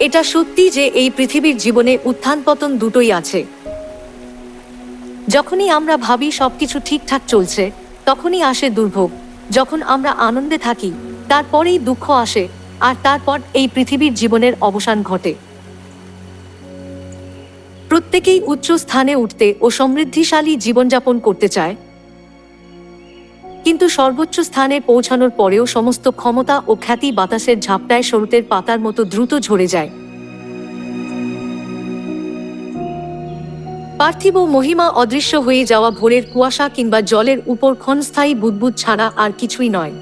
এটা সত্যি যে এই পৃথিবীর জীবনে উত্থান পতন দুটোই আছে। যখনই আমরা ভাবি সবকিছু ঠিকঠাক চলছে, তখনই আসে দুর্ভোগ। যখন আমরা আনন্দে থাকি, তারপরেই দুঃখ আসে, আর তারপর এই পৃথিবীর জীবনের অবসান ঘটে। প্রত্যেকেই উচ্চ স্থানে উঠতে ও সমৃদ্ধিশালী জীবনযাপন করতে চায়, কিন্তু সর্বোচ্চ স্থানে পৌঁছানোর পরেও সমস্ত ক্ষমতা ও খ্যাতি বাতাসের ঝাপটায় শরতের পাতার মতো দ্রুত ঝরে যায়। পার্থিব মহিমা অদৃশ্য হয়ে যাওয়া ভোরের কুয়াশা কিংবা জলের উপর ক্ষণস্থায়ী বুদবুদ ছাড়া আর কিছুই নয়।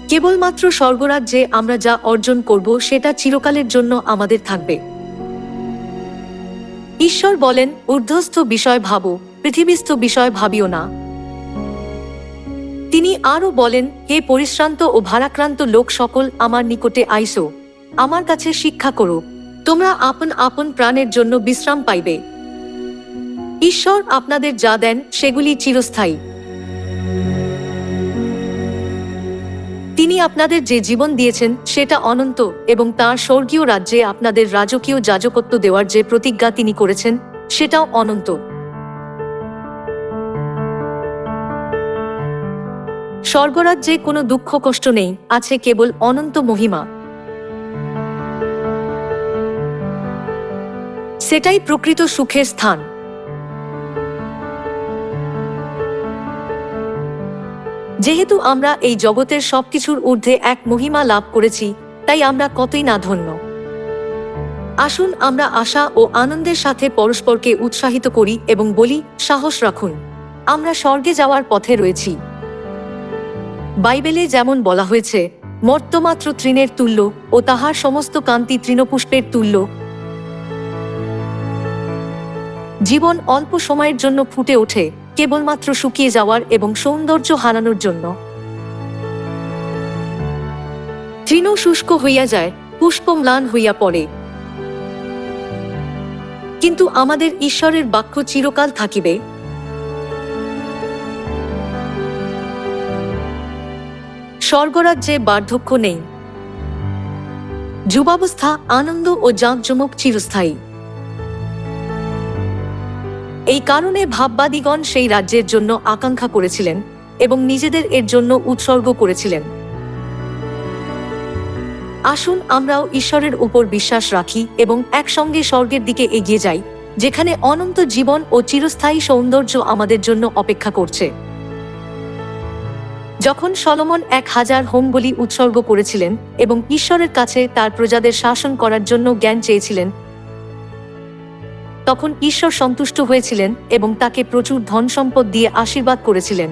কেবলমাত্র স্বর্গরাজ্যে আমরা যা অর্জন করব সেটা চিরকালের জন্য আমাদের থাকবে। ঈশ্বর বলেন, ঊর্ধ্বস্থ বিষয় ভাবো, পৃথিবীস্থ বিষয় ভাবিও না। তিনি আরও বলেন, হে পরিশ্রান্ত ও ভারাক্রান্ত লোক সকল, আমার নিকটে আইসো, আমার কাছে শিক্ষা করো, তোমরা আপন আপন প্রাণের জন্য বিশ্রাম পাইবে। ঈশ্বর আপনাদের যা দেন সেগুলি চিরস্থায়ী। তিনি আপনাদের যে জীবন দিয়েছেন সেটা অনন্ত, এবং তাঁর স্বর্গীয় রাজ্যে আপনাদের রাজকীয় যাজকত্ব দেওয়ার যে প্রতিজ্ঞা তিনি করেছেন সেটাও অনন্ত। স্বর্গরাজ্যে কোনো দুঃখ কষ্ট নেই, আছে কেবল অনন্ত মহিমা। সেটাই প্রকৃত সুখের স্থান। যেহেতু আমরা এই জগতের সবকিছুর ঊর্ধ্বে এক মহিমা লাভ করেছি, তাই আমরা কতই না ধন্য। আসুন আমরা আশা ও আনন্দের সাথে পরস্পরকে উৎসাহিত করি এবং বলি, সাহস রাখুন, আমরা স্বর্গে যাওয়ার পথে রয়েছি। বাইবেলে যেমন বলা হয়েছে, মর্ত্যমাত্র তৃণের তুল্য ও তাহার সমস্ত কান্তি তৃণপুষ্পের তুল্য। জীবন অল্প সময়ের জন্য ফুটে ওঠে, কেবলমাত্র শুকিয়ে যাওয়ার এবং সৌন্দর্য হারানোর জন্য। তৃণ শুষ্ক হইয়া যায়, পুষ্প ম্লান হইয়া পড়ে, কিন্তু আমাদের ঈশ্বরের বাক্য চিরকাল থাকিবে। স্বর্গরাজ্যে বার্ধক্য নেই, যুবাবস্থা, আনন্দ ও জাঁকজমক চিরস্থায়ী। এই কারণে ভাববাদীগণ সেই রাজ্যের জন্য আকাঙ্ক্ষা করেছিলেন এবং নিজেদের এর জন্য উৎসর্গ করেছিলেন। আসুন আমরাও ঈশ্বরের উপর বিশ্বাস রাখি এবং একসঙ্গে স্বর্গের দিকে এগিয়ে যাই, যেখানে অনন্ত জীবন ও চিরস্থায়ী সৌন্দর্য আমাদের জন্য অপেক্ষা করছে। যখন সলোমন 1000 হোমবলি উৎসর্গ করেছিলেন এবং ঈশ্বরের কাছে তার প্রজাদের শাসন করার জন্য জ্ঞান চেয়েছিলেন, তখন ঈশ্বর সন্তুষ্ট হয়েছিলেন এবং তাকে প্রচুর ধন সম্পদ দিয়ে আশীর্বাদ করেছিলেন।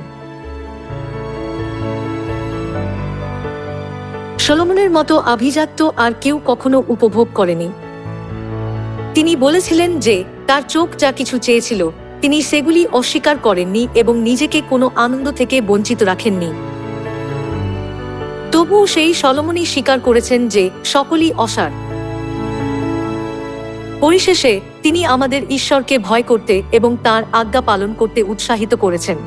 সলোমনের মতো আভিজাত্য আর কেউ কখনো উপভোগ করেনি। তিনি বলেছিলেন যে তার চোখ যা কিছু চেয়েছিল তিনি সেগুলি অস্বীকার করেননি এবং নিজেকে কোনো আনন্দ থেকে বঞ্চিত রাখেননি। তবুও সেই সলোমনই স্বীকার করেছেন যে সকলই অসার। পরিশেষে তিনি আমাদের ঈশ্বরকে ভয় করতে এবং তাঁর আজ্ঞা পালন করতে উৎসাহিত করেছেন।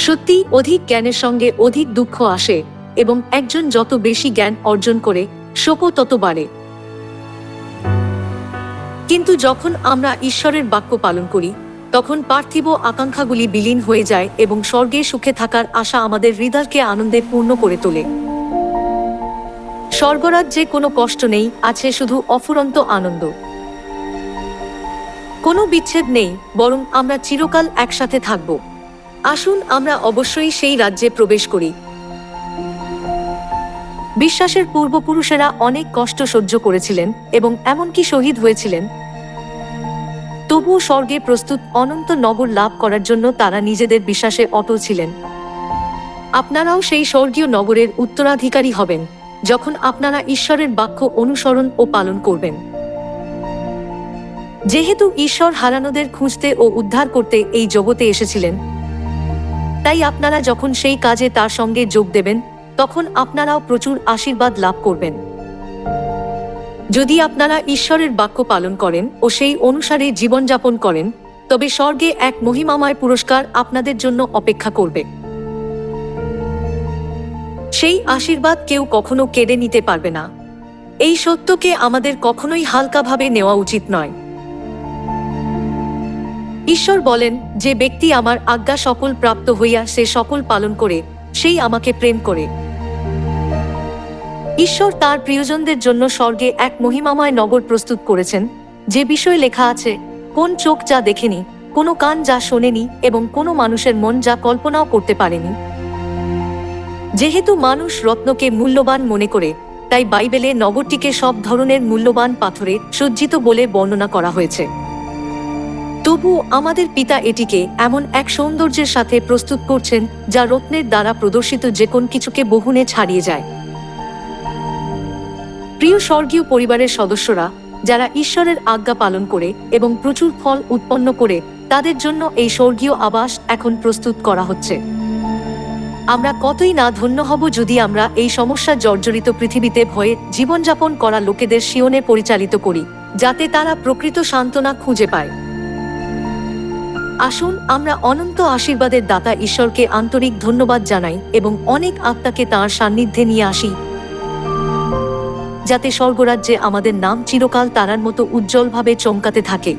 সত্যি, অধিক জ্ঞানের সঙ্গে অধিক দুঃখ আসে এবং একজন যত বেশি জ্ঞান অর্জন করে, শোকও তত বাড়ে। কিন্তু যখন আমরা ঈশ্বরের বাক্য পালন করি, তখন পার্থিব আকাঙ্ক্ষাগুলি বিলীন হয়ে যায় এবং স্বর্গে সুখে থাকার আশা আমাদের হৃদয়কে আনন্দে পূর্ণ করে তোলে। স্বর্গরাজ্যে কোনো কষ্ট নেই, আছে শুধু অফুরন্ত আনন্দ। কোনো বিচ্ছেদ নেই, বরং আমরা চিরকাল একসাথে থাকব। আসুন আমরা অবশ্যই সেই রাজ্যে প্রবেশ করি। বিশ্বাসের পূর্বপুরুষেরা অনেক কষ্ট সহ্য করেছিলেন এবং এমনকি শহীদ হয়েছিলেন, তবুও স্বর্গে প্রস্তুত অনন্ত নগর লাভ করার জন্য তারা নিজেদের বিশ্বাসে অটল ছিলেন। আপনারাও সেই স্বর্গীয় নগরের উত্তরাধিকারী হবেন যখন আপনারা ঈশ্বরের বাক্য অনুসরণ ও পালন করবেন। যেহেতু ঈশ্বর হারানোদের খুঁজতে ও উদ্ধার করতে এই জগতে এসেছিলেন, তাই আপনারা যখন সেই কাজে তার সঙ্গে যোগ দেবেন, তখন আপনারাও প্রচুর আশীর্বাদ লাভ করবেন। যদি আপনারা ঈশ্বরের বাক্য পালন করেন ও সেই অনুসারে জীবনযাপন করেন, তবে স্বর্গে এক মহিমাময় পুরস্কার আপনাদের জন্য অপেক্ষা করবে। সেই আশীর্বাদ কেউ কখনো কেড়ে নিতে পারবে না। এই সত্যকে আমাদের কখনোই হালকাভাবে নেওয়া উচিত নয়। ঈশ্বর বলেন, যে ব্যক্তি আমার আজ্ঞা সকল প্রাপ্ত হইয়া সে সকল পালন করে, সেই আমাকে প্রেম করে। ঈশ্বর তার প্রিয়জনদের জন্য স্বর্গে এক মহিমাময় নগর প্রস্তুত করেছেন, যে বিষয় লেখা আছে, কোন চোখ যা দেখেনি, কোনো কান যা শোনেনি এবং কোনো মানুষের মন যা কল্পনাও করতে পারেনি। যেহেতু মানুষ রত্নকে মূল্যবান মনে করে, তাই বাইবেলে নগরটিকে সব ধরনের মূল্যবান পাথরে সজ্জিত বলে বর্ণনা করা হয়েছে। তবু আমাদের পিতা এটিকে এমন এক সৌন্দর্যের সাথে প্রস্তুত করছেন, যা রত্নের দ্বারা প্রদর্শিত যে কোন কিছুকে বহুগুণে ছাড়িয়ে যায়। প্রিয় স্বর্গীয় পরিবারের সদস্যরা, যারা ঈশ্বরের আজ্ঞা পালন করে এবং প্রচুর ফল উৎপন্ন করে, তাদের জন্য এই স্বর্গীয় আবাস এখন প্রস্তুত করা হচ্ছে। আমরা কতই না ধন্য হব যদি আমরা এই সমস্যা জর্জরিত পৃথিবীতে ভয়ে জীবনযাপন করা লোকেদের শিয়নে পরিচালিত করি, যাতে তারা প্রকৃত সান্ত্বনা খুঁজে পায়। আসুন আমরা অনন্ত আশীর্বাদের দাতা ঈশ্বরকে আন্তরিক ধন্যবাদ জানাই এবং অনেক আত্মাকে তাঁর সান্নিধ্যে নিয়ে আসি, যাতে স্বর্গরাজ্যে আমাদের নাম চিরকাল তারার মতো উজ্জ্বলভাবে চমকাতে থাকে।